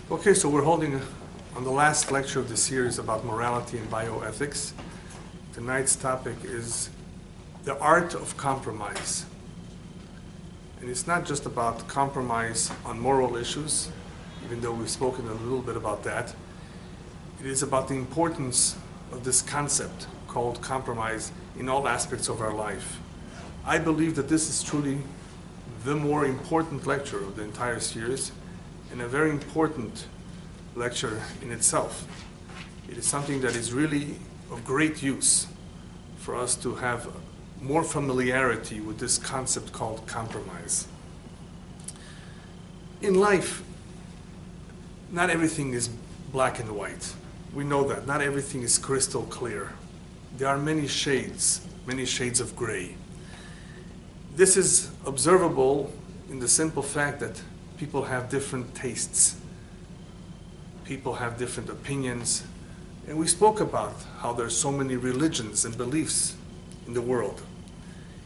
Okay, so we're holding on the last lecture of the series about morality and bioethics. Tonight's topic is the art of compromise. And it's not just about compromise on moral issues, even though we've spoken a little bit about that. It is about the importance of this concept called compromise in all aspects of our life. I believe that this is truly the more important lecture of the entire series, and a very important lecture in itself. It is something that is really of great use for us to have more familiarity with this concept called compromise. In life, not everything is black and white. We know that. Not everything is crystal clear. There are many shades of gray. This is observable in the simple fact that people have different tastes. People have different opinions. And we spoke about how there are so many religions and beliefs in the world.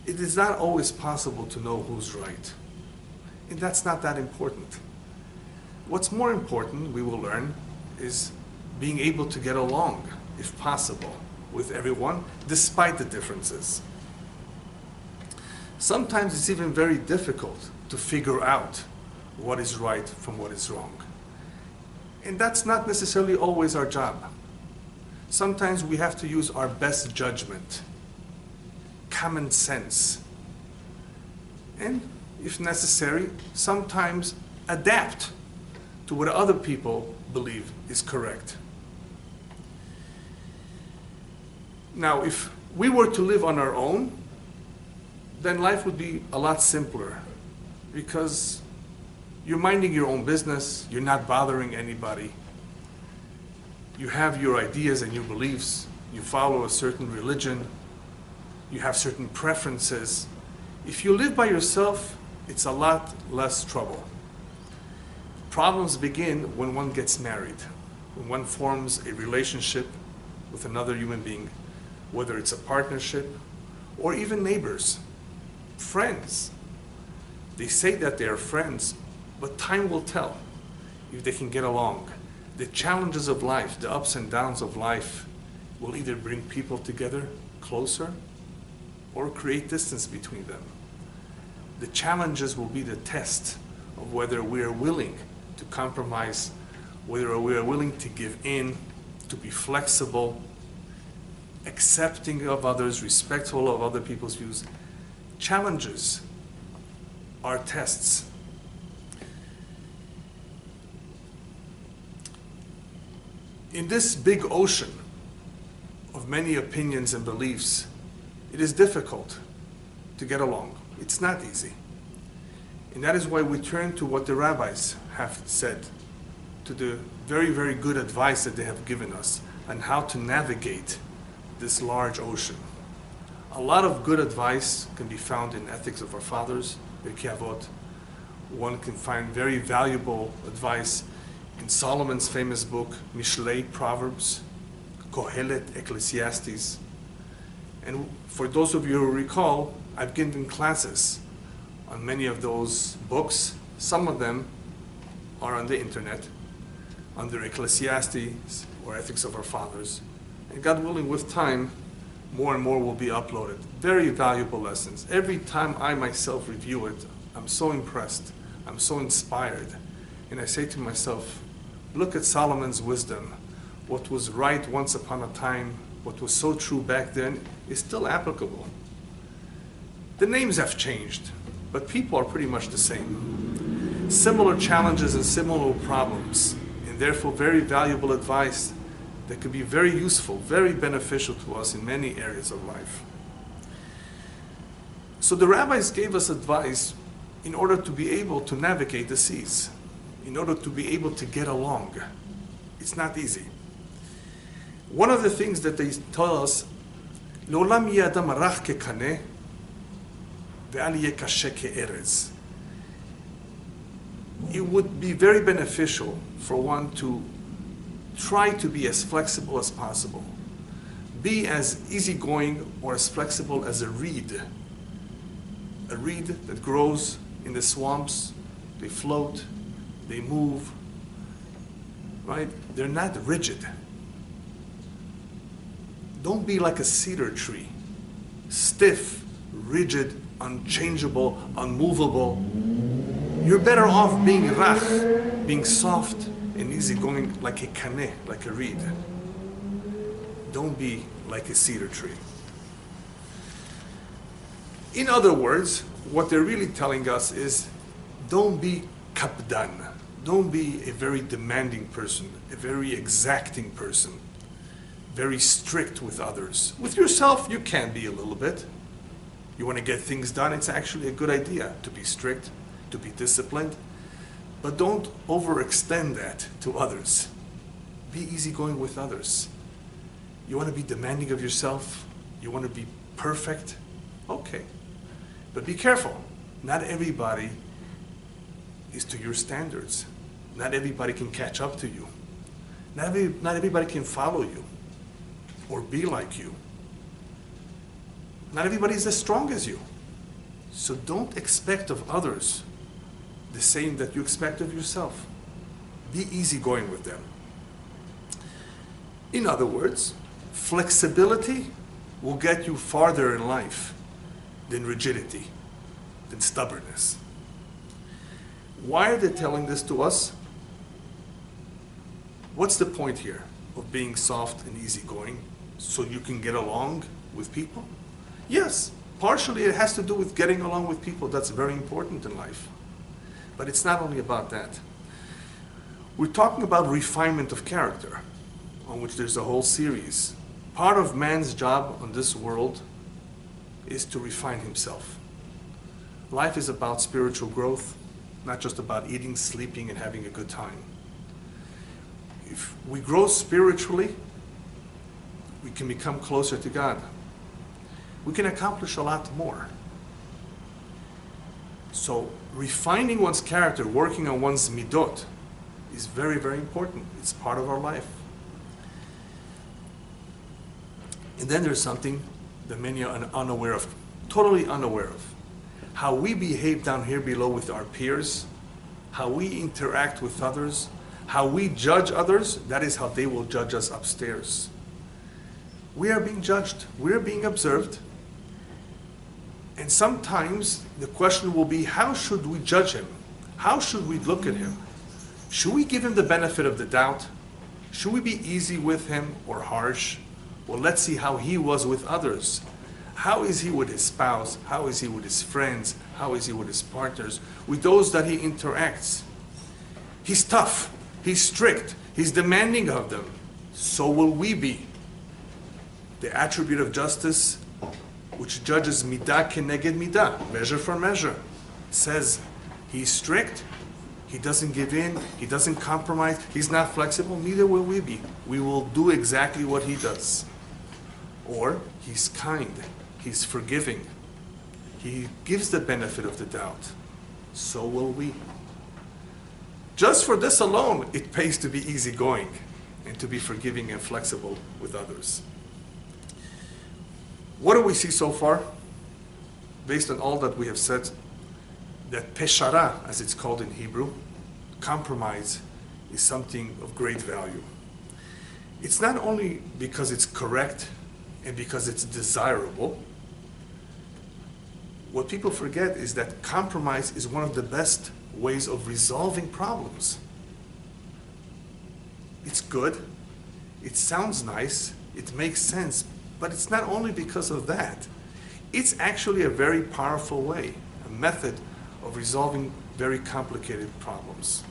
It is not always possible to know who's right. And that's not that important. What's more important, we will learn, is being able to get along, if possible, with everyone, despite the differences. Sometimes it's even very difficult to figure out what is right from what is wrong. And that's not necessarily always our job. Sometimes we have to use our best judgment, common sense, and, if necessary, sometimes adapt to what other people believe is correct. Now, if we were to live on our own, then life would be a lot simpler, because you're minding your own business, you're not bothering anybody, you have your ideas and your beliefs, you follow a certain religion, you have certain preferences. If you live by yourself, it's a lot less trouble. Problems begin when one gets married, when one forms a relationship with another human being, whether it's a partnership or even neighbors, friends. They say that they are friends, but time will tell if they can get along. The challenges of life, the ups and downs of life, will either bring people together closer or create distance between them. The challenges will be the test of whether we are willing to compromise, whether we are willing to give in, to be flexible, accepting of others, respectful of other people's views. Challenges are tests. In this big ocean of many opinions and beliefs, it is difficult to get along. It's not easy. And that is why we turn to what the rabbis have said, to the very, very good advice that they have given us on how to navigate this large ocean. A lot of good advice can be found in Ethics of Our Fathers, Pirkei Avot. One can find very valuable advice in Solomon's famous book, Mishlei, Proverbs, Kohelet, Ecclesiastes. And for those of you who recall, I've given classes on many of those books. Some of them are on the internet, under Ecclesiastes or Ethics of Our Fathers. And God willing, with time, more and more will be uploaded. Very valuable lessons. Every time I myself review it, I'm so impressed, I'm so inspired. And I say to myself, look at Solomon's wisdom. What was right once upon a time, what was so true back then, is still applicable. The names have changed, but people are pretty much the same. Similar challenges and similar problems, and therefore very valuable advice that could be very useful, very beneficial to us in many areas of life. So the rabbis gave us advice in order to be able to navigate the seas, in order to be able to get along. It's not easy. One of the things that they tell us, "L'olam yeh adam rach kekaneh, ve'al yeh kashe ke'erez." It would be very beneficial for one to try to be as flexible as possible. Be as easygoing or as flexible as a reed. A reed that grows in the swamps, they float, they move, right? They're not rigid. Don't be like a cedar tree, stiff, rigid, unchangeable, unmovable. You're better off being rach, being soft and easygoing, like a kaneh, like a reed. Don't be like a cedar tree. In other words, what they're really telling us is, don't be kapdan. Don't be a very demanding person, a very exacting person, very strict with others. With yourself, you can be a little bit. You want to get things done, it's actually a good idea to be strict, to be disciplined, but don't overextend that to others. Be easygoing with others. You want to be demanding of yourself? You want to be perfect? Okay. But be careful. Not everybody is to your standards. Not everybody can catch up to you. Not everybody can follow you or be like you. Not everybody is as strong as you. So don't expect of others the same that you expect of yourself. Be easygoing with them. In other words, flexibility will get you farther in life than rigidity, than stubbornness. Why are they telling this to us? What's the point here of being soft and easygoing so you can get along with people? Yes, partially it has to do with getting along with people. That's very important in life. But it's not only about that. We're talking about refinement of character, on which there's a whole series. Part of man's job on this world is to refine himself. Life is about spiritual growth, not just about eating, sleeping, and having a good time. If we grow spiritually, we can become closer to God. We can accomplish a lot more. So refining one's character, working on one's midot, is very, very important. It's part of our life. And then there's something that many are unaware of, totally unaware of. How we behave down here below with our peers, how we interact with others, how we judge others, that is how they will judge us upstairs. We are being judged, we are being observed, and sometimes the question will be, how should we judge him? How should we look at him? Should we give him the benefit of the doubt? Should we be easy with him or harsh? Well, let's see how he was with others. How is he with his spouse? How is he with his friends? How is he with his partners? With those that he interacts. He's tough, he's strict, he's demanding of them. So will we be. The attribute of justice, which judges midah keneged midah, measure for measure, says he's strict, he doesn't give in, he doesn't compromise, he's not flexible, neither will we be. We will do exactly what he does. Or he's kind, he's forgiving, he gives the benefit of the doubt. So will we. Just for this alone, it pays to be easygoing and to be forgiving and flexible with others. What do we see so far? Based on all that we have said, that peshara, as it's called in Hebrew, compromise, is something of great value. It's not only because it's correct and because it's desirable. What people forget is that compromise is one of the best ways of resolving problems. It's good, it sounds nice, it makes sense, but it's not only because of that. It's actually a very powerful way, a method of resolving very complicated problems.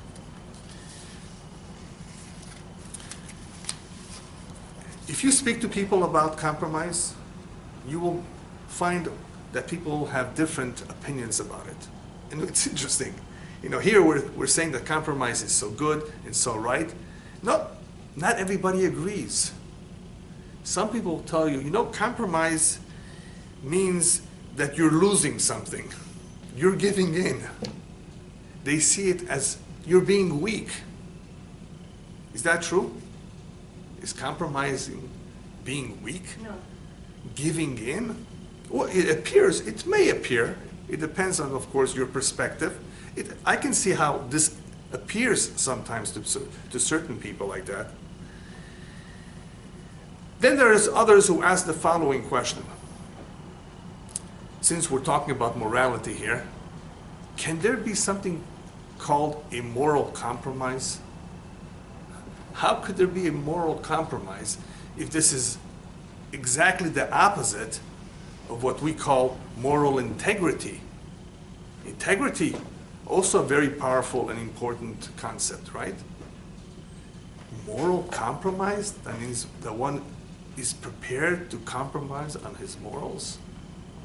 If you speak to people about compromise, you will find that people have different opinions about it. And it's interesting. Here we're saying that compromise is so good and so right. Not everybody agrees. Some people tell you, compromise means that you're losing something. You're giving in. They see it as you're being weak. Is that true? Is compromising being weak? No. Giving in? Well, it may appear. It depends on, of course, your perspective. I can see how this appears sometimes to certain people like that. Then there's others who ask the following question. Since we're talking about morality here, can there be something called a moral compromise? How could there be a moral compromise if this is exactly the opposite of what we call moral integrity? Integrity, also a very powerful and important concept, right? Moral compromise, that means the one is prepared to compromise on his morals,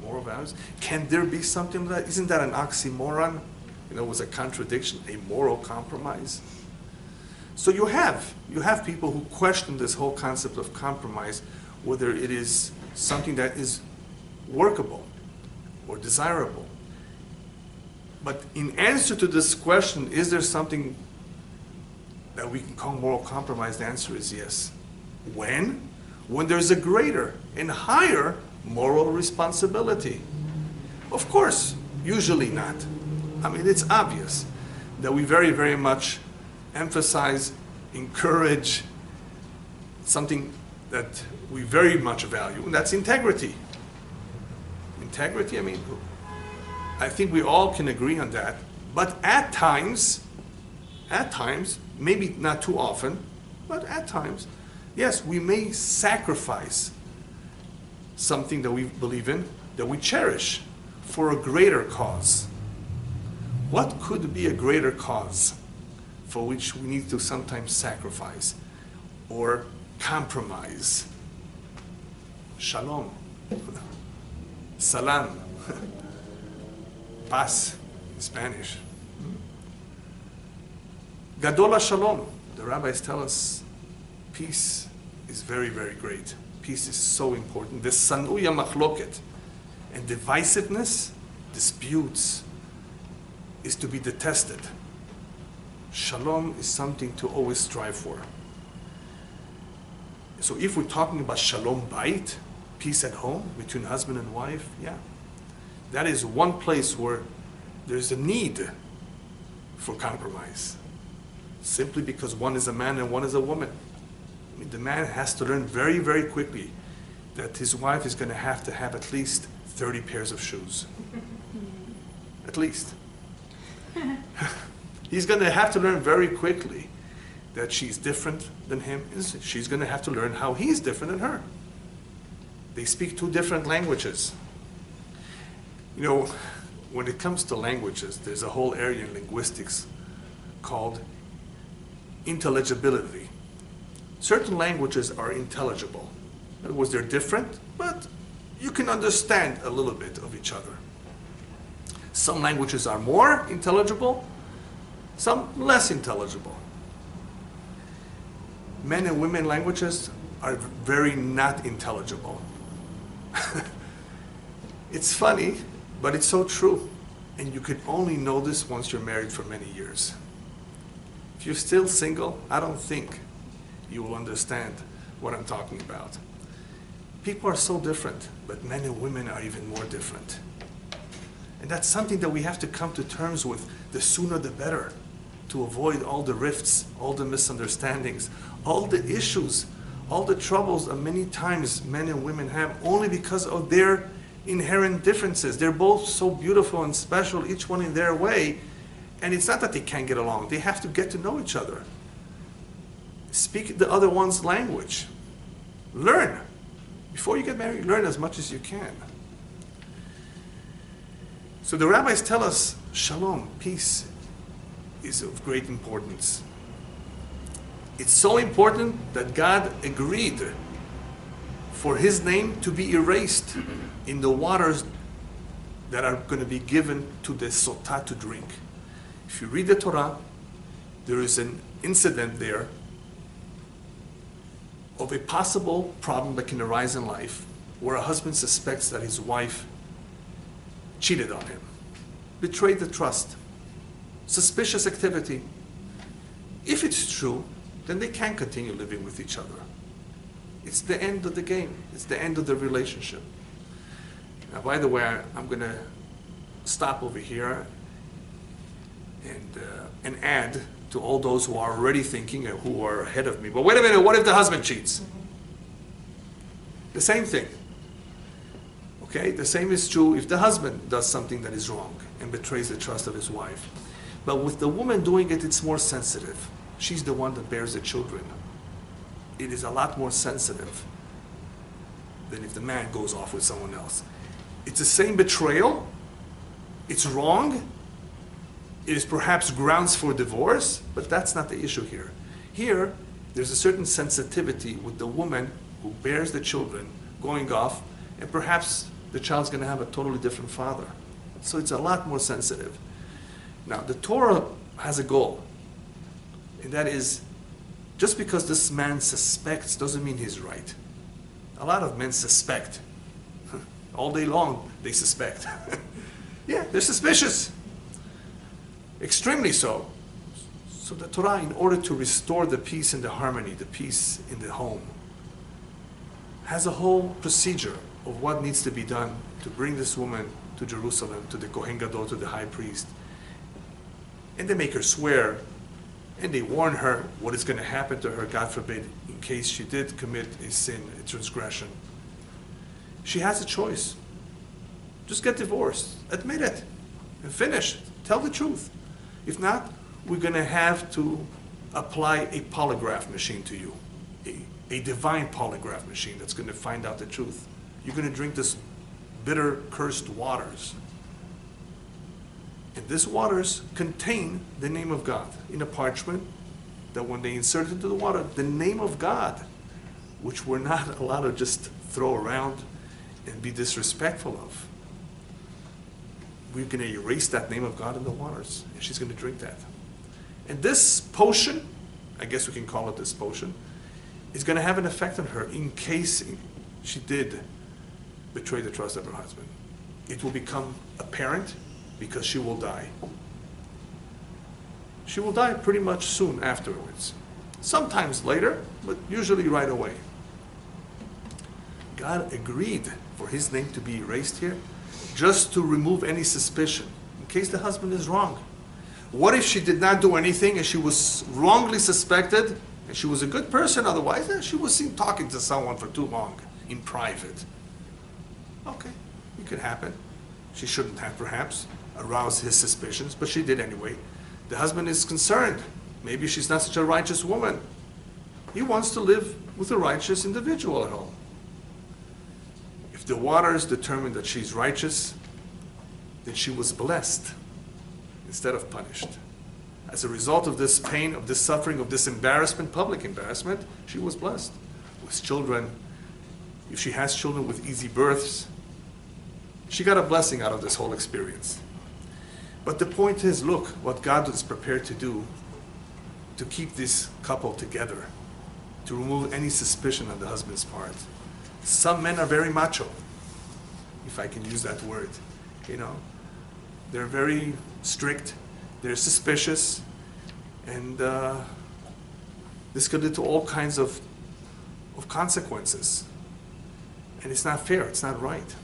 moral values. Can there be something like that? Isn't that an oxymoron? You know, it was a contradiction, a moral compromise. So you have people who question this whole concept of compromise, whether it is something that is workable or desirable. But in answer to this question, is there something that we can call moral compromise? The answer is yes. When? When there's a greater and higher moral responsibility. Of course, usually not. I mean, it's obvious that we very, very much emphasize, encourage something that we very much value, and that's integrity. Integrity, I mean, I think we all can agree on that. But at times, maybe not too often, but at times, yes, we may sacrifice something that we believe in, that we cherish, for a greater cause. What could be a greater cause for which we need to sometimes sacrifice or compromise? Shalom, salam, paz in Spanish. Gadol Shalom, the rabbis tell us peace is very, very great. Peace is so important. The sanuya machloket, and divisiveness, disputes, is to be detested. Shalom is something to always strive for. So if we're talking about shalom bayit, peace at home between husband and wife, yeah, that is one place where there's a need for compromise, simply because one is a man and one is a woman. I mean, the man has to learn very, very quickly that his wife is going to have at least 30 pairs of shoes. At least. He's going to have to learn very quickly that she's different than him. She's going to have to learn how he's different than her. They speak two different languages. You know, when it comes to languages, there's a whole area in linguistics called intelligibility. Certain languages are intelligible. In other words, they're different, but you can understand a little bit of each other. Some languages are more intelligible, some less intelligible. Men and women languages are very not intelligible. It's funny, but it's so true. And you can only know this once you're married for many years. If you're still single, I don't think you will understand what I'm talking about. People are so different, but men and women are even more different. And that's something that we have to come to terms with. The sooner the better, to avoid all the rifts, all the misunderstandings, all the issues, all the troubles that many times men and women have only because of their inherent differences. They're both so beautiful and special, each one in their way, and it's not that they can't get along. They have to get to know each other. Speak the other one's language. Learn. Before you get married, learn as much as you can. So the rabbis tell us, shalom, peace, is of great importance. It's so important that God agreed for his name to be erased in the waters that are going to be given to the sotah to drink. If you read the Torah, there is an incident there of a possible problem that can arise in life where a husband suspects that his wife cheated on him, betrayed the trust, suspicious activity. If it's true, then they can't continue living with each other. It's the end of the game. It's the end of the relationship. Now, by the way, I'm going to stop over here and add to all those who are already thinking and who are ahead of me. But wait a minute, what if the husband cheats? The same thing. Okay, the same is true if the husband does something that is wrong and betrays the trust of his wife. But with the woman doing it, it's more sensitive. She's the one that bears the children. It is a lot more sensitive than if the man goes off with someone else. It's the same betrayal. It's wrong. It is perhaps grounds for divorce, but that's not the issue here. Here, there's a certain sensitivity with the woman who bears the children going off, and perhaps the child's going to have a totally different father. So it's a lot more sensitive. Now, the Torah has a goal, and that is, just because this man suspects doesn't mean he's right. A lot of men suspect. All day long, they suspect. Yeah, they're suspicious. Extremely so. So the Torah, in order to restore the peace and the harmony, the peace in the home, has a whole procedure of what needs to be done to bring this woman to Jerusalem, to the Kohen Gadol, to the high priest. And they make her swear, and they warn her what is going to happen to her, God forbid, in case she did commit a sin, a transgression. She has a choice. Just get divorced. Admit it. And finish. Tell the truth. If not, we're going to have to apply a polygraph machine to you. A divine polygraph machine that's going to find out the truth. You're going to drink this bitter, cursed waters. And these waters contain the name of God in a parchment that when they insert it into the water, the name of God, which we're not allowed to just throw around and be disrespectful of. We're going to erase that name of God in the waters, and she's going to drink that. And this potion, I guess we can call it this potion, is going to have an effect on her in case she did betray the trust of her husband. It will become apparent because she will die. She will die pretty much soon afterwards. Sometimes later, but usually right away. God agreed for his name to be erased here just to remove any suspicion in case the husband is wrong. What if she did not do anything and she was wrongly suspected and she was a good person otherwise? She was seen talking to someone for too long in private. Okay, it could happen. She shouldn't have perhaps aroused his suspicions, but she did anyway. The husband is concerned. Maybe she's not such a righteous woman. He wants to live with a righteous individual at home. If the waters determine that she's righteous, then she was blessed instead of punished. As a result of this pain, of this suffering, of this embarrassment, public embarrassment, she was blessed with children. If she has children with easy births, she got a blessing out of this whole experience. But the point is, look, what God is prepared to do to keep this couple together, to remove any suspicion on the husband's part. Some men are very macho, if I can use that word. You know, they're very strict, they're suspicious, and this could lead to all kinds of consequences. And it's not fair, it's not right.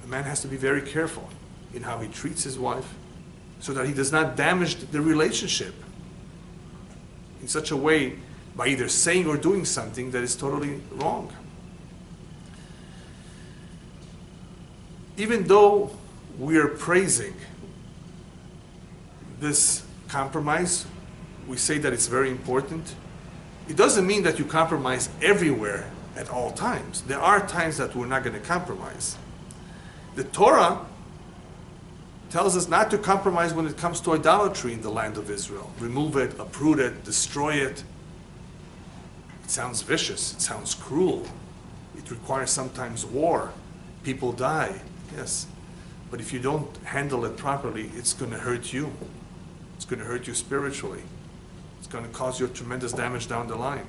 A man has to be very careful in how he treats his wife so that he does not damage the relationship in such a way by either saying or doing something that is totally wrong. Even though we are praising this compromise, we say that it's very important, it doesn't mean that you compromise everywhere at all times. There are times that we're not going to compromise. The Torah tells us not to compromise when it comes to idolatry in the land of Israel. Remove it, uproot it, destroy it. It sounds vicious, it sounds cruel. It requires sometimes war. People die, yes. But if you don't handle it properly, it's going to hurt you. It's going to hurt you spiritually. It's going to cause you tremendous damage down the line.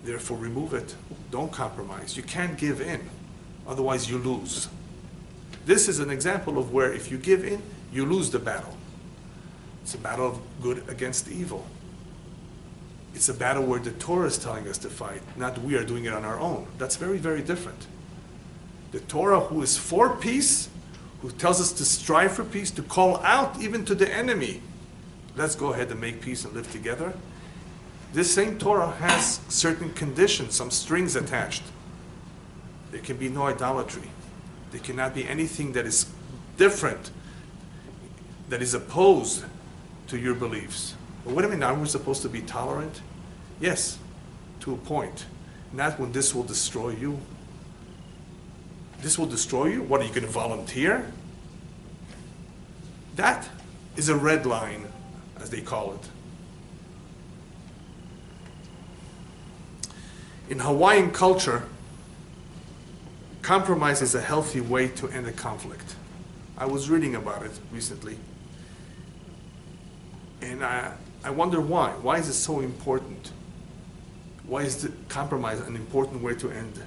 Therefore, remove it. Don't compromise. You can't give in. Otherwise, you lose. This is an example of where if you give in, you lose the battle. It's a battle of good against evil. It's a battle where the Torah is telling us to fight, not we are doing it on our own. That's very, very different. The Torah, who is for peace, who tells us to strive for peace, to call out even to the enemy let's go ahead and make peace and live together. This same Torah has certain conditions, some strings attached. There can be no idolatry. There cannot be anything that is different, that is opposed to your beliefs. But what do you mean, are we supposed to be tolerant? Yes, to a point. Not when this will destroy you. This will destroy you? What, are you going to volunteer? That is a red line, as they call it. In Hawaiian culture, compromise is a healthy way to end a conflict. I was reading about it recently, and I wonder why. Why is it so important? Why is the compromise an important way to end,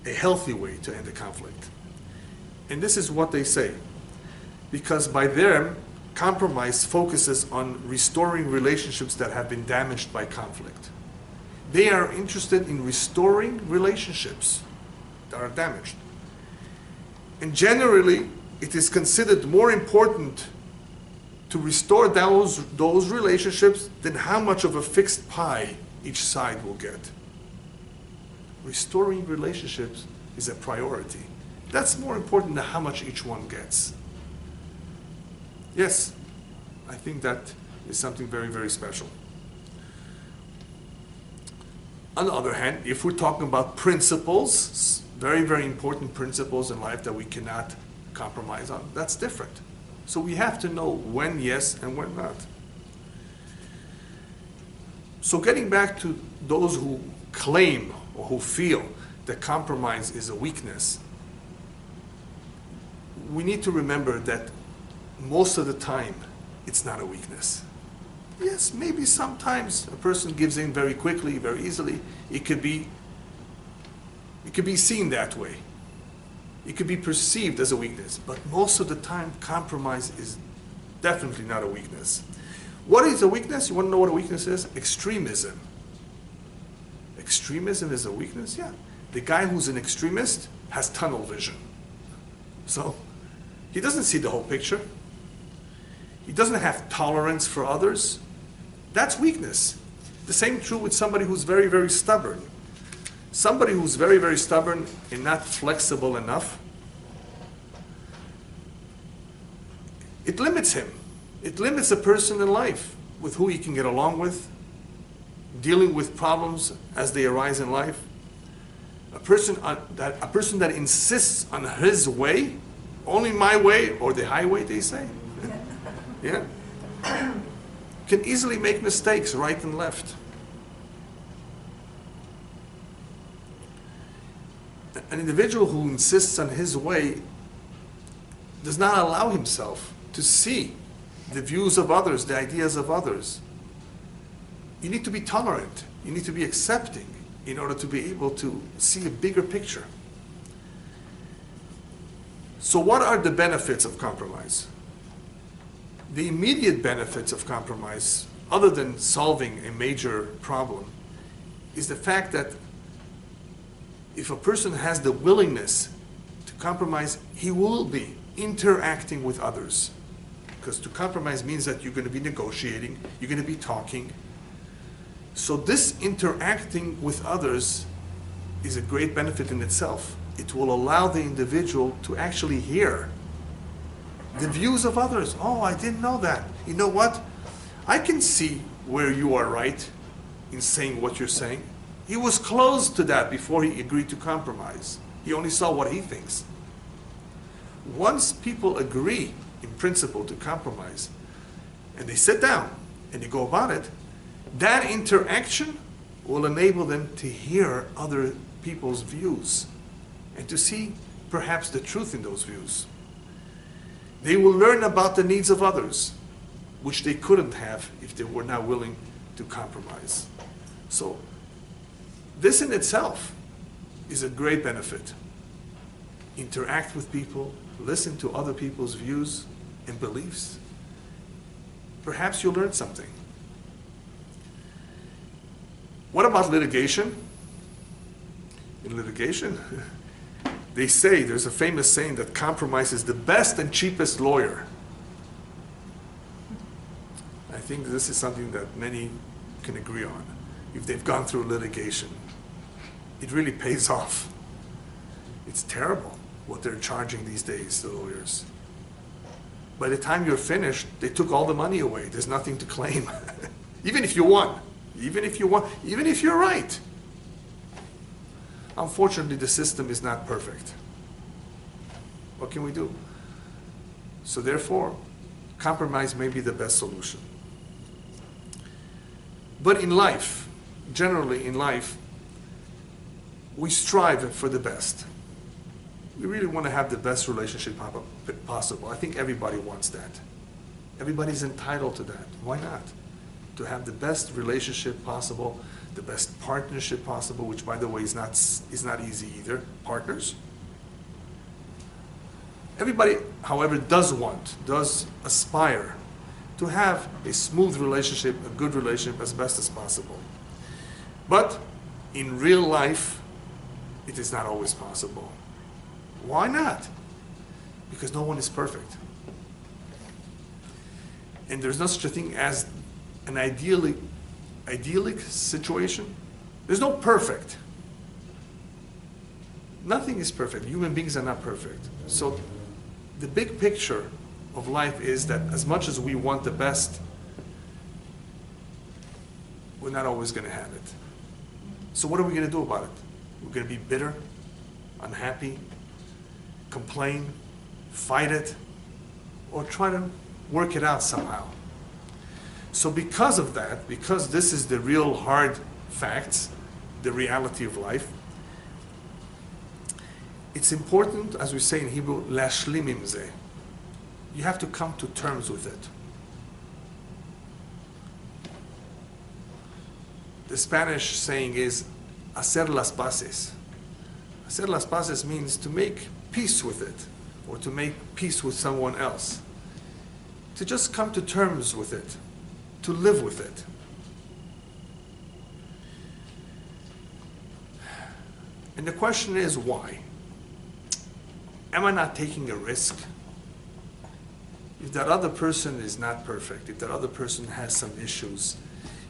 a healthy way to end a conflict? And this is what they say. Because by them, compromise focuses on restoring relationships that have been damaged by conflict. They are interested in restoring relationships that are damaged. And generally, it is considered more important to restore those relationships than how much of a fixed pie each side will get. Restoring relationships is a priority. That's more important than how much each one gets. Yes, I think that is something very, very special. On the other hand, if we're talking about principles, very, very important principles in life that we cannot compromise on, that's different. So we have to know when yes and when not. So getting back to those who claim or who feel that compromise is a weakness, we need to remember that most of the time it's not a weakness. Yes, maybe sometimes a person gives in very quickly, very easily. It could be seen that way. It could be perceived as a weakness, but most of the time compromise is definitely not a weakness. What is a weakness? You want to know what a weakness is? Extremism. Extremism is a weakness? Yeah. The guy who's an extremist has tunnel vision. So he doesn't see the whole picture. He doesn't have tolerance for others. That's weakness. The same true with somebody who's very, very stubborn. Somebody who's very, very stubborn and not flexible enough, it limits him. It limits a person in life with who he can get along with, dealing with problems as they arise in life. A person that insists on his way, only my way or the highway, they say, yeah, can easily make mistakes right and left. An individual who insists on his way does not allow himself to see the views of others, the ideas of others. You need to be tolerant. You need to be accepting in order to be able to see a bigger picture. So what are the benefits of compromise? The immediate benefits of compromise, other than solving a major problem, is the fact that if a person has the willingness to compromise, he will be interacting with others. Because to compromise means that you're going to be negotiating, you're going to be talking. So this interacting with others is a great benefit in itself. It will allow the individual to actually hear the views of others. Oh, I didn't know that. You know what? I can see where you are right in saying what you're saying. He was close to that before he agreed to compromise. He only saw what he thinks. Once people agree in principle to compromise, and they sit down and they go about it, that interaction will enable them to hear other people's views and to see perhaps the truth in those views. They will learn about the needs of others, which they couldn't have if they were not willing to compromise. So this in itself is a great benefit. Interact with people, listen to other people's views and beliefs. Perhaps you'll learn something. What about litigation? In litigation, they say, there's a famous saying that compromise is the best and cheapest lawyer. think this is something that many can agree on. If they've gone through litigation, it really pays off. It's terrible what they're charging these days, the lawyers. By the time you're finished, they took all the money away. There's nothing to claim. Even if you won, even if you're right. Unfortunately, the system is not perfect. What can we do? So therefore, compromise may be the best solution. But in life, generally in life, we strive for the best. We really want to have the best relationship possible. I think everybody wants that. Everybody's entitled to that. Why not? To have the best relationship possible, the best partnership possible, which by the way is not easy either. Partners. Everybody, however, does aspire to have a smooth relationship, a good relationship as best as possible. But in real life, it is not always possible. Why not? Because no one is perfect. And there's no such a thing as an idyllic situation. There's no perfect. Nothing is perfect. Human beings are not perfect. So the big picture of life is that as much as we want the best, we're not always going to have it. So what are we going to do about it? We're going to be bitter, unhappy, complain, fight it, or try to work it out somehow. So because of that, because this is the real hard facts, the reality of life, it's important, as we say in Hebrew, lashlim im zeh. You have to come to terms with it. The Spanish saying is hacer las paces. Hacer las paces means to make peace with it, or to make peace with someone else. To just come to terms with it, to live with it. And the question is, why? Am I not taking a risk? If that other person is not perfect, if that other person has some issues,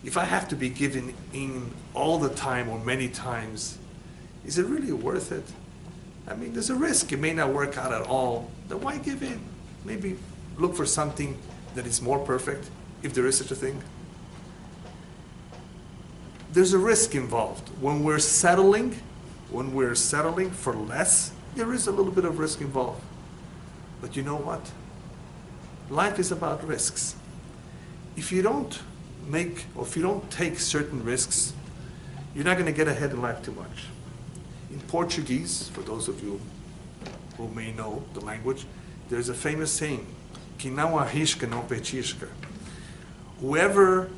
if I have to be given in all the time or many times, is it really worth it? I mean, there's a risk. It may not work out at all. Then why give in? Maybe look for something that is more perfect, if there is such a thing. There's a risk involved. When we're settling for less, there is a little bit of risk involved. But you know what? Life is about risks. If you don't take certain risks, you're not going to get ahead in life too much. In Portuguese, for those of you who may know the language, there's a famous saying, que não arrisca, não petisca. Whoever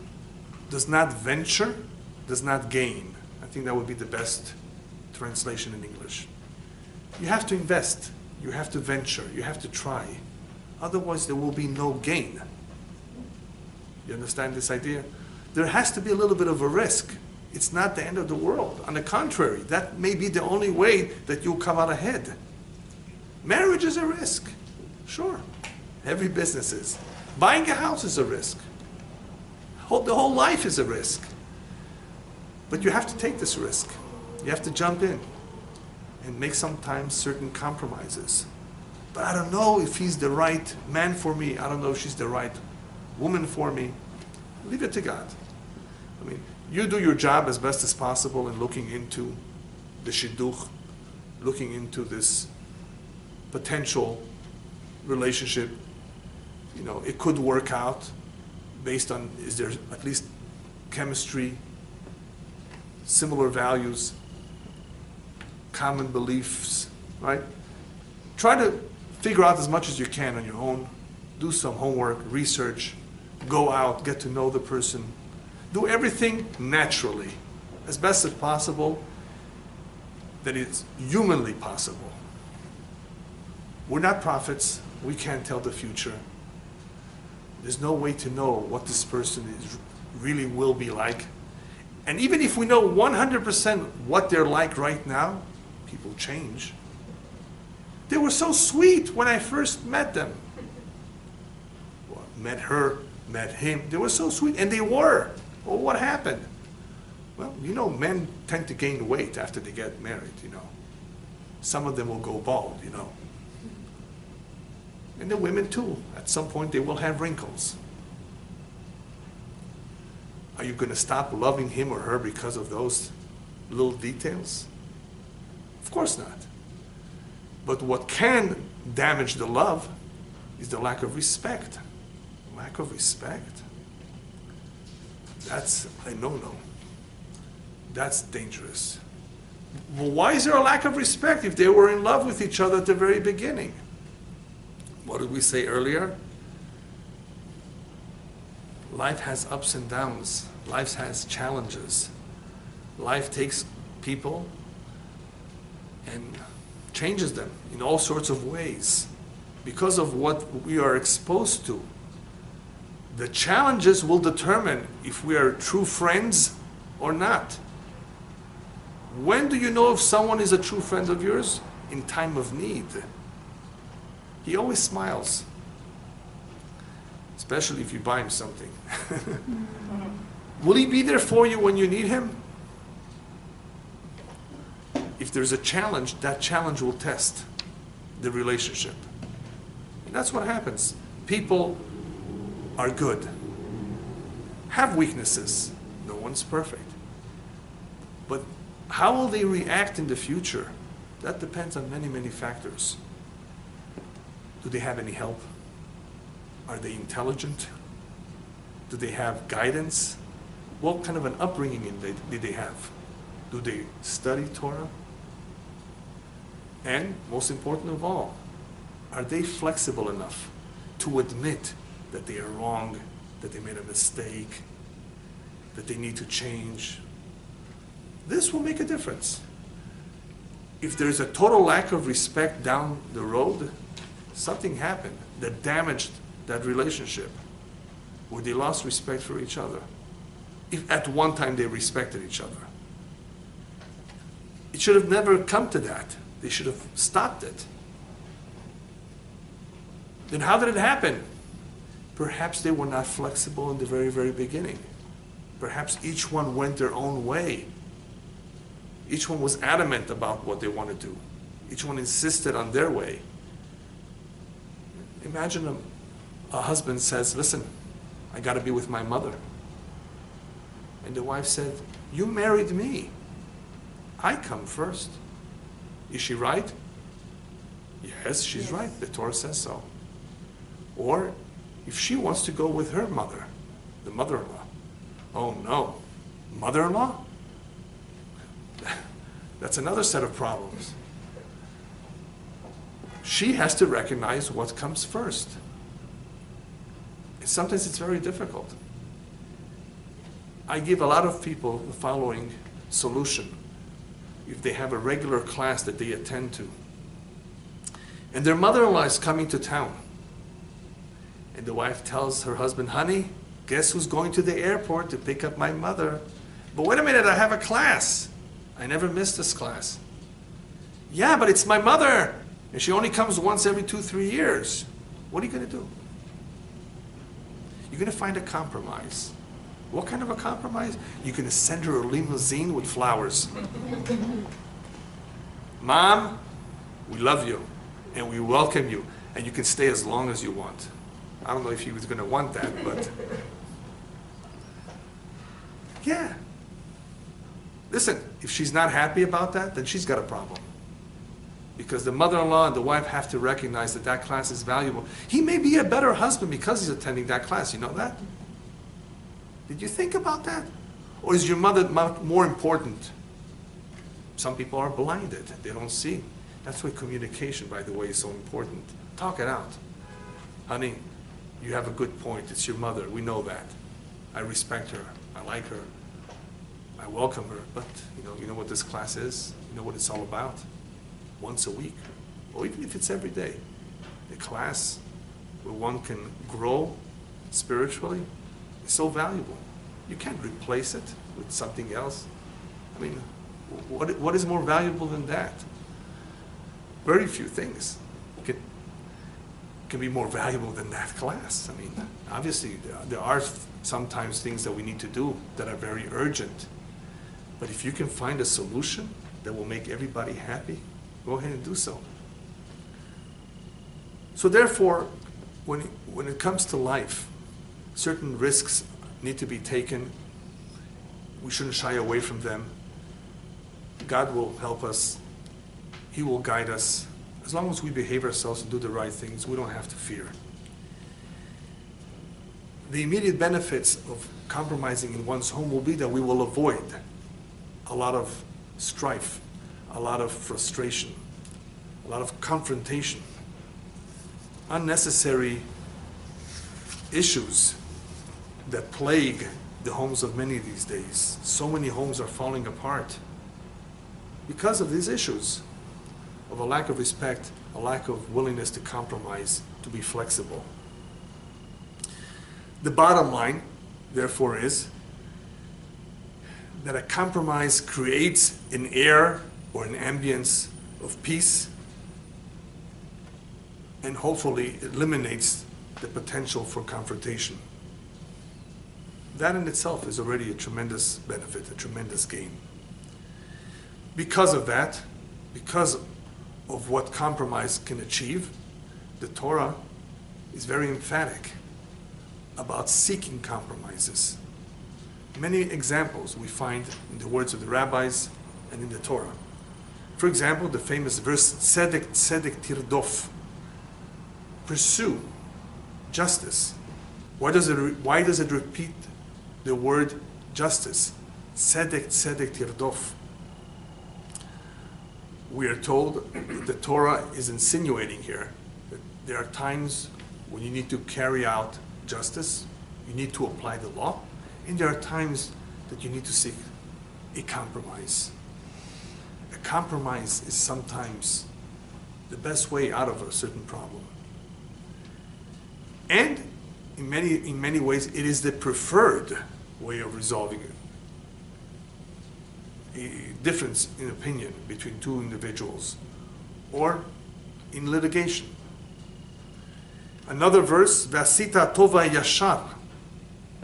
does not venture, does not gain. I think that would be the best translation in English. You have to invest, you have to venture, you have to try. Otherwise there will be no gain. You understand this idea? There has to be a little bit of a risk. It's not the end of the world. On the contrary, that may be the only way that you'll come out ahead. Marriage is a risk. Sure. Every business is. Buying a house is a risk. The whole life is a risk. But you have to take this risk. You have to jump in and make sometimes certain compromises. But I don't know if he's the right man for me. I don't know if she's the right woman for me. Leave it to God. I mean, you do your job as best as possible in looking into the shidduch, looking into this potential relationship. You know, it could work out based on, is there at least chemistry, similar values, common beliefs, right? Try to figure out as much as you can on your own. Do some homework, research, go out, get to know the person. Do everything naturally, as best as possible, that is humanly possible. We're not prophets. We can't tell the future. There's no way to know what this person really will be like. And even if we know 100% what they're like right now, people change. They were so sweet when I first met them. Well, met her met him. They were so sweet, and they were. Well, what happened? Well, men tend to gain weight after they get married, Some of them will go bald, And the women too. At some point they will have wrinkles. Are you going to stop loving him or her because of those little details? Of course not. But what can damage the love is the lack of respect. Lack of respect. That's a no-no. That's dangerous. Well, why is there a lack of respect if they were in love with each other at the very beginning? What did we say earlier? Life has ups and downs. Life has challenges. Life takes people and changes them in all sorts of ways because of what we are exposed to. The challenges will determine if we are true friends or not. When do you know if someone is a true friend of yours? In time of need. He always smiles, especially if you buy him something. Will he be there for you when you need him? If there's a challenge, that challenge will test the relationship. And that's what happens. People are good, have weaknesses. No one's perfect. But how will they react in the future? That depends on many, many factors. Do they have any help? Are they intelligent? Do they have guidance? What kind of an upbringing did they have? Do they study Torah? And most important of all, are they flexible enough to admit that they are wrong, that they made a mistake, that they need to change? This will make a difference. If there's a total lack of respect down the road, something happened that damaged that relationship, where they lost respect for each other. If at one time they respected each other. It should have never come to that. They should have stopped it. Then how did it happen? Perhaps they were not flexible in the very, very beginning. Perhaps each one went their own way. Each one was adamant about what they want to do. Each one insisted on their way. Imagine a husband says, listen, I got to be with my mother. And the wife said, you married me. I come first. Is she right? Yes, she's right. The Torah says so. Or if she wants to go with her mother, the mother-in-law. Oh no, mother-in-law? That's another set of problems. She has to recognize what comes first. Sometimes it's very difficult. I give a lot of people the following solution. If they have a regular class that they attend to, and their mother-in-law is coming to town, and the wife tells her husband, honey, guess who's going to the airport to pick up my mother? But wait a minute, I have a class. I never missed this class. Yeah, but it's my mother, and she only comes once every 2-3 years. What are you going to do? You're going to find a compromise. What kind of a compromise? You're going to send her a limousine with flowers. Mom, we love you, and we welcome you, and you can stay as long as you want. I don't know if he was going to want that, but yeah. Listen, if she's not happy about that, then she's got a problem. Because the mother-in-law and the wife have to recognize that that class is valuable. He may be a better husband because he's attending that class. You know that? Did you think about that? Or is your mother more important? Some people are blinded. They don't see. That's why communication, by the way, is so important. Talk it out. Honey, you have a good point. It's your mother. We know that. I respect her. I like her. I welcome her. But you know what this class is? You know what it's all about? Once a week, or even if it's every day. A class where one can grow spiritually is so valuable. You can't replace it with something else. I mean, what is more valuable than that? Very few things can be more valuable than that class. I mean, obviously, there are sometimes things that we need to do that are very urgent. But if you can find a solution that will make everybody happy, go ahead and do so. So therefore, when it comes to life, certain risks need to be taken. We shouldn't shy away from them. God will help us. He will guide us. As long as we behave ourselves and do the right things, we don't have to fear. The immediate benefits of compromising in one's home will be that we will avoid a lot of strife, a lot of frustration, a lot of confrontation, unnecessary issues that plague the homes of many these days. So many homes are falling apart because of these issues of a lack of respect, a lack of willingness to compromise, to be flexible. The bottom line, therefore, is that a compromise creates an air or an ambience of peace and hopefully eliminates the potential for confrontation. That in itself is already a tremendous benefit, a tremendous gain. Because of that, because of what compromise can achieve, the Torah is very emphatic about seeking compromises. Many examples we find in the words of the rabbis and in the Torah. For example, the famous verse, Tzedek Tzedek Tirdof, pursue justice. Why does it repeat the word justice? Tzedek Tzedek Tirdof. We are told the Torah is insinuating here that there are times when you need to carry out justice, you need to apply the law, and there are times that you need to seek a compromise. A compromise is sometimes the best way out of a certain problem. And in many ways, it is the preferred way of resolving it. A difference in opinion between two individuals or in litigation. Another verse, Vasita tova yashar.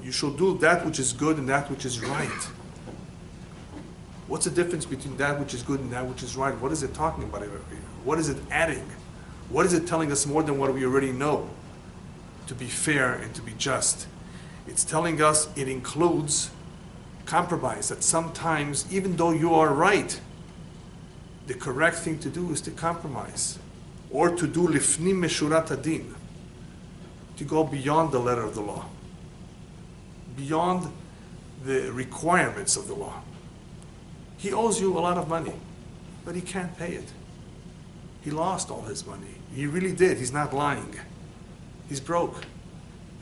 You shall do that which is good and that which is right. What's the difference between that which is good and that which is right? What is it talking about here? What is it adding? What is it telling us more than what we already know? To be fair and to be just. It's telling us it includes compromise, that sometimes, even though you are right, the correct thing to do is to compromise, or to do lifnim meshurat adin, to go beyond the letter of the law, beyond the requirements of the law. He owes you a lot of money, but he can't pay it. He lost all his money. He really did. He's not lying. He's broke,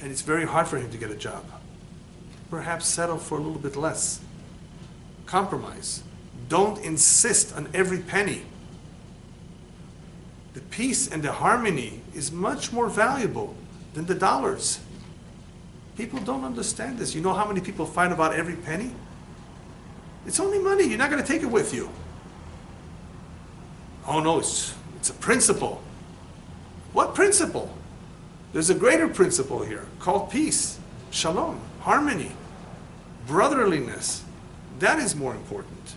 and it's very hard for him to get a job. Perhaps settle for a little bit less. Compromise. Don't insist on every penny. The peace and the harmony is much more valuable than the dollars. People don't understand this. You know how many people fight about every penny? It's only money. You're not going to take it with you. Oh no, it's a principle. What principle? There's a greater principle here called peace, shalom, harmony, brotherliness. That is more important.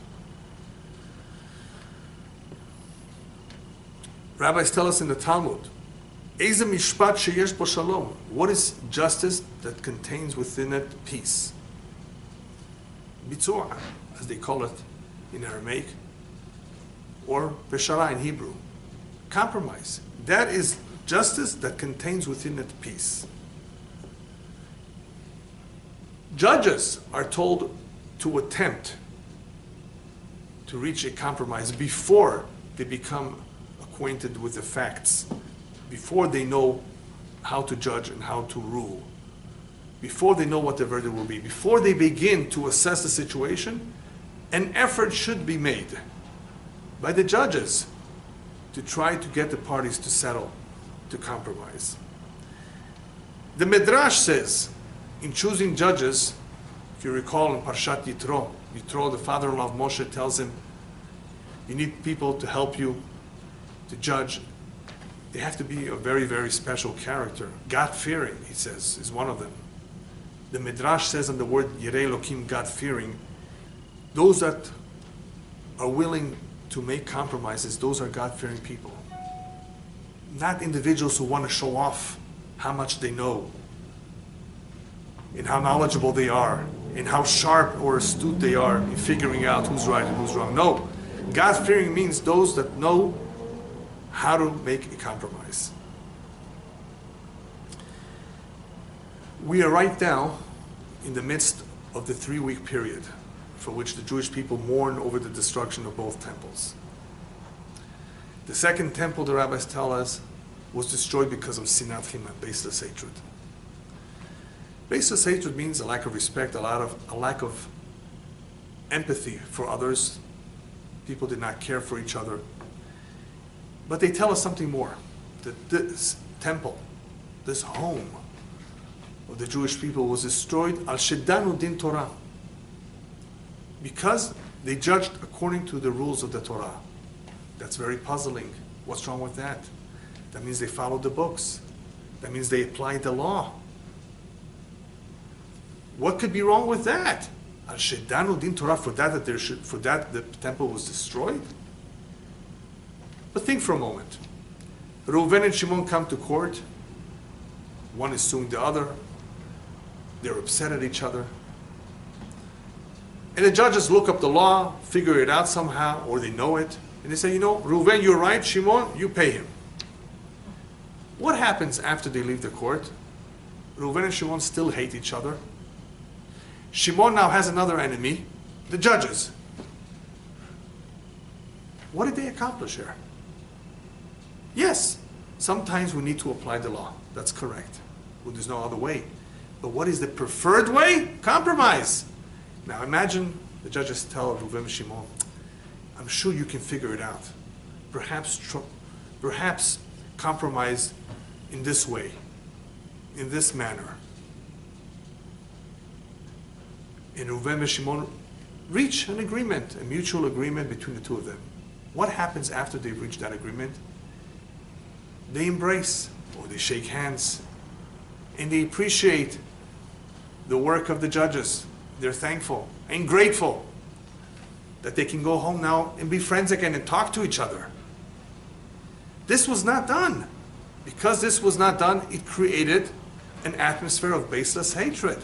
Rabbis tell us in the Talmud, Eze mishpat sheyesh bo shalom. What is justice that contains within it peace? Bitzua, as they call it in Aramaic, or Beshara in Hebrew. Compromise. That is justice that contains within it peace. Judges are told to attempt to reach a compromise before they become acquainted with the facts, before they know how to judge and how to rule, before they know what the verdict will be, before they begin to assess the situation. An effort should be made by the judges to try to get the parties to settle, to compromise. The Midrash says, in choosing judges, if you recall in Parshat Yitro, the father-in-law of Moshe tells him, you need people to help you to judge. They have to be a very, very special character. God-fearing, he says, is one of them. The Midrash says on the word Yirei Elokim, God-fearing, those that are willing to make compromises, those are God-fearing people. Not individuals who want to show off how much they know, and how knowledgeable they are, and how sharp or astute they are in figuring out who's right and who's wrong. No, God-fearing means those that know how to make a compromise. We are right now in the midst of the 3-week period for which the Jewish people mourn over the destruction of both temples. The second temple, the rabbis tell us, was destroyed because of sinat chimah, baseless hatred. Baseless hatred means a lack of respect, a lack of empathy for others. People did not care for each other. But they tell us something more, that this temple, this home of the Jewish people was destroyed al sheddanu din Torah, because they judged according to the rules of the Torah. That's very puzzling. What's wrong with that? That means they followed the books. That means they applied the law. What could be wrong with that? Al sheddanu din Torah, for that the temple was destroyed? But think for a moment. Reuven and Shimon come to court. One is suing the other. They're upset at each other. And the judges look up the law, figure it out somehow, or they know it. And they say, you know, Reuven, you're right. Shimon, you pay him. What happens after they leave the court? Reuven and Shimon still hate each other. Shimon now has another enemy, the judges. What did they accomplish here? Yes, sometimes we need to apply the law. That's correct. Well, there's no other way. But what is the preferred way? Compromise. Now imagine the judges tell Reuven and Shimon, I'm sure you can figure it out. Perhaps compromise in this way, in this manner. And Reuven and Shimon reach an agreement, a mutual agreement between the two of them. What happens after they've reached that agreement? They embrace, or they shake hands, and they appreciate the work of the judges. They're thankful and grateful that they can go home now and be friends again and talk to each other. This was not done. Because this was not done, it created an atmosphere of baseless hatred,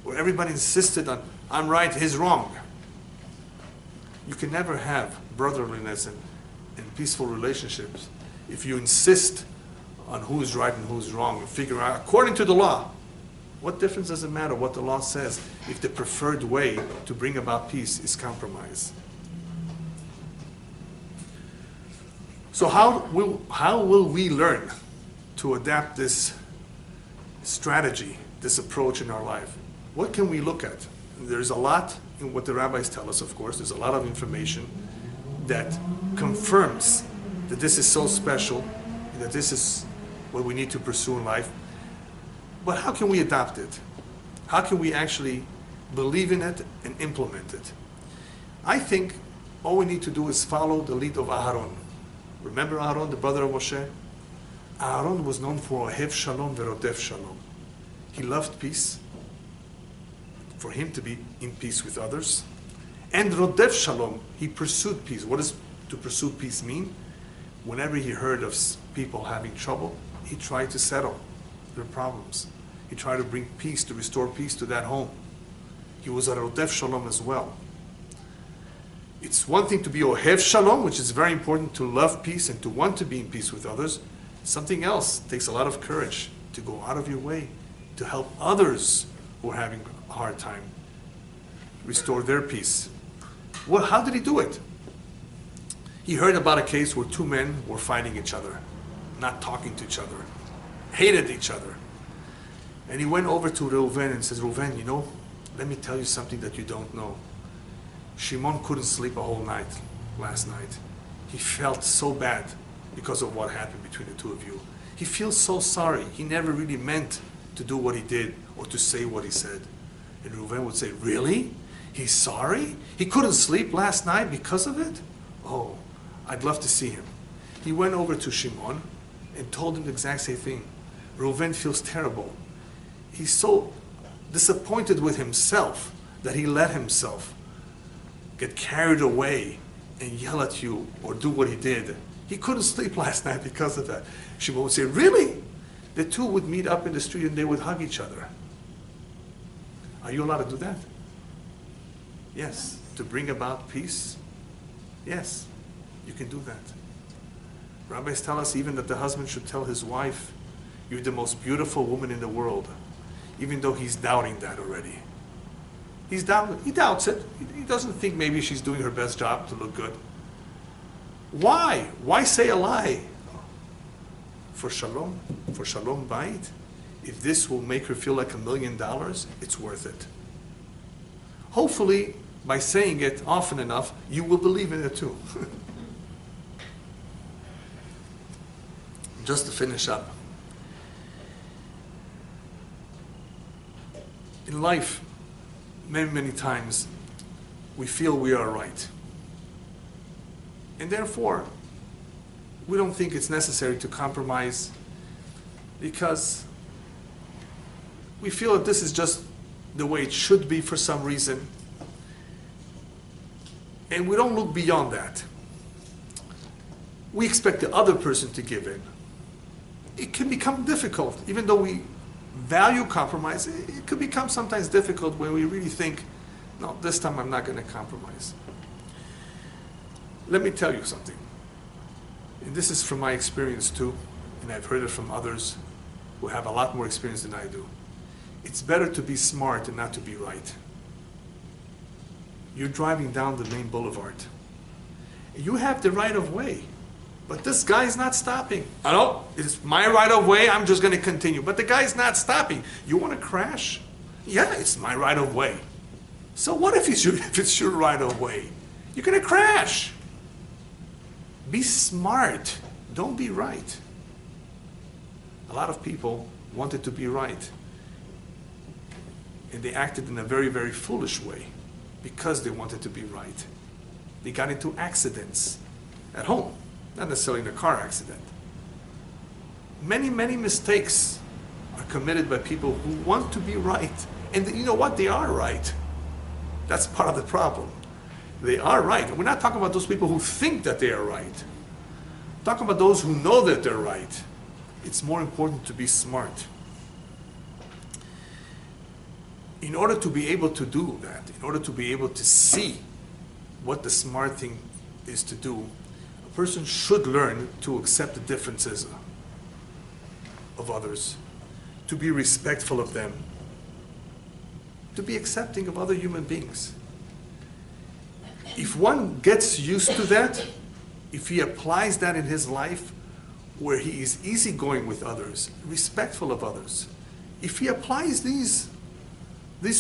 where everybody insisted on, I'm right, he's wrong. You can never have brotherliness and peaceful relationships if you insist on who's right and who's wrong and figure out, according to the law, what difference does it matter what the law says if the preferred way to bring about peace is compromise? So how will we learn to adapt this strategy, this approach in our life? What can we look at? There's a lot in what the rabbis tell us, of course. There's a lot of information that confirms that this is so special, and that this is what we need to pursue in life. But how can we adopt it? How can we actually believe in it and implement it? I think all we need to do is follow the lead of Aharon. Remember Aharon, the brother of Moshe? Aharon was known for Ohev Shalom verodef Shalom. He loved peace, for him to be in peace with others. And Rodef Shalom, he pursued peace. What does to pursue peace mean? Whenever he heard of people having trouble, he tried to settle their problems. He tried to bring peace, to restore peace to that home. He was a Rodef Shalom as well. It's one thing to be Ohev Shalom, which is very important, to love peace and to want to be in peace with others. Something else takes a lot of courage to go out of your way to help others who are having a hard time restore their peace. Well, how did he do it? He heard about a case where two men were fighting each other, not talking to each other, hated each other. And he went over to Reuven and says, Reuven, you know, let me tell you something that you don't know. Shimon couldn't sleep a whole night last night. He felt so bad because of what happened between the two of you. He feels so sorry. He never really meant to do what he did or to say what he said. And Reuven would say, really? He's sorry? He couldn't sleep last night because of it? Oh, I'd love to see him. He went over to Shimon and told him the exact same thing. Reuven feels terrible. He's so disappointed with himself that he let himself get carried away and yell at you or do what he did. He couldn't sleep last night because of that. Shimon would say, really? The two would meet up in the street and they would hug each other. Are you allowed to do that? Yes. To bring about peace? Yes, you can do that. Rabbis tell us even that the husband should tell his wife, you're the most beautiful woman in the world, even though he's doubting that already. He doubts it. He doesn't think maybe she's doing her best job to look good. Why? Why say a lie? For shalom bayit. If this will make her feel like $1 million, it's worth it. Hopefully, by saying it often enough, you will believe in it too. Just to finish up. In life, many times, we feel we are right. And therefore, we don't think it's necessary to compromise because we feel that this is just the way it should be for some reason. And we don't look beyond that. We expect the other person to give in. It can become difficult, even though we value compromise, it could become sometimes difficult when we really think, no, this time I'm not going to compromise. Let me tell you something. And this is from my experience too, and I've heard it from others who have a lot more experience than I do. It's better to be smart and not to be right. You're driving down the main boulevard. You have the right of way, but this guy's not stopping. I know, it's my right of way, I'm just going to continue. But the guy's not stopping. You want to crash? Yeah, it's my right of way. So what if it's your right of way? You're going to crash. Be smart. Don't be right. A lot of people wanted to be right. And they acted in a very, very foolish way because they wanted to be right. They got into accidents at home, not necessarily in a car accident. Many mistakes are committed by people who want to be right. And you know what? They are right. That's part of the problem. They are right. We're not talking about those people who think that they are right. We're talking about those who know that they're right. It's more important to be smart. In order to be able to do that, in order to be able to see what the smart thing is to do, a person should learn to accept the differences of others, to be respectful of them, to be accepting of other human beings. If one gets used to that, if he applies that in his life, where he is easygoing with others, respectful of others, if he applies these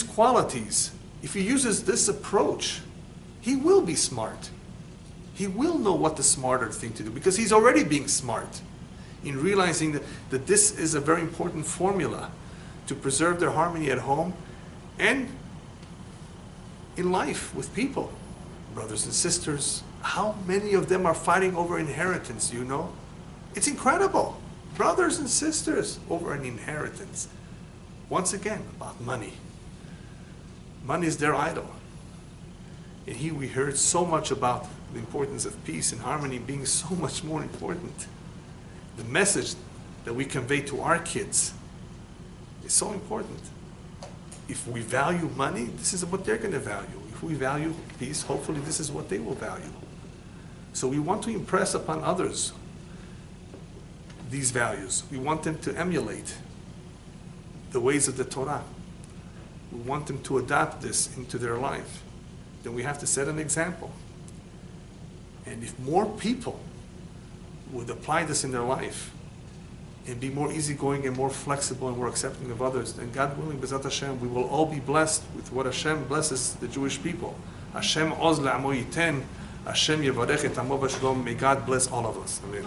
qualities, if he uses this approach, he will be smart. He will know what the smarter thing to do because he's already being smart in realizing that this is a very important formula to preserve their harmony at home and in life with people. Brothers and sisters, how many of them are fighting over inheritance, you know? It's incredible. Brothers and sisters over an inheritance. Once again, about money. Money is their idol. And here we heard so much about the importance of peace and harmony being so much more important. The message that we convey to our kids is so important. If we value money, this is what they're going to value. If we value peace, hopefully this is what they will value. So we want to impress upon others these values. We want them to emulate the ways of the Torah. We want them to adopt this into their life. Then we have to set an example. And if more people would apply this in their life and be more easygoing and more flexible and more accepting of others, then God willing, B'ezrat Hashem, we will all be blessed with what Hashem blesses the Jewish people. Hashem oz le'amo yiten, Hashem yevarech et amo b'shalom. May God bless all of us. Amen.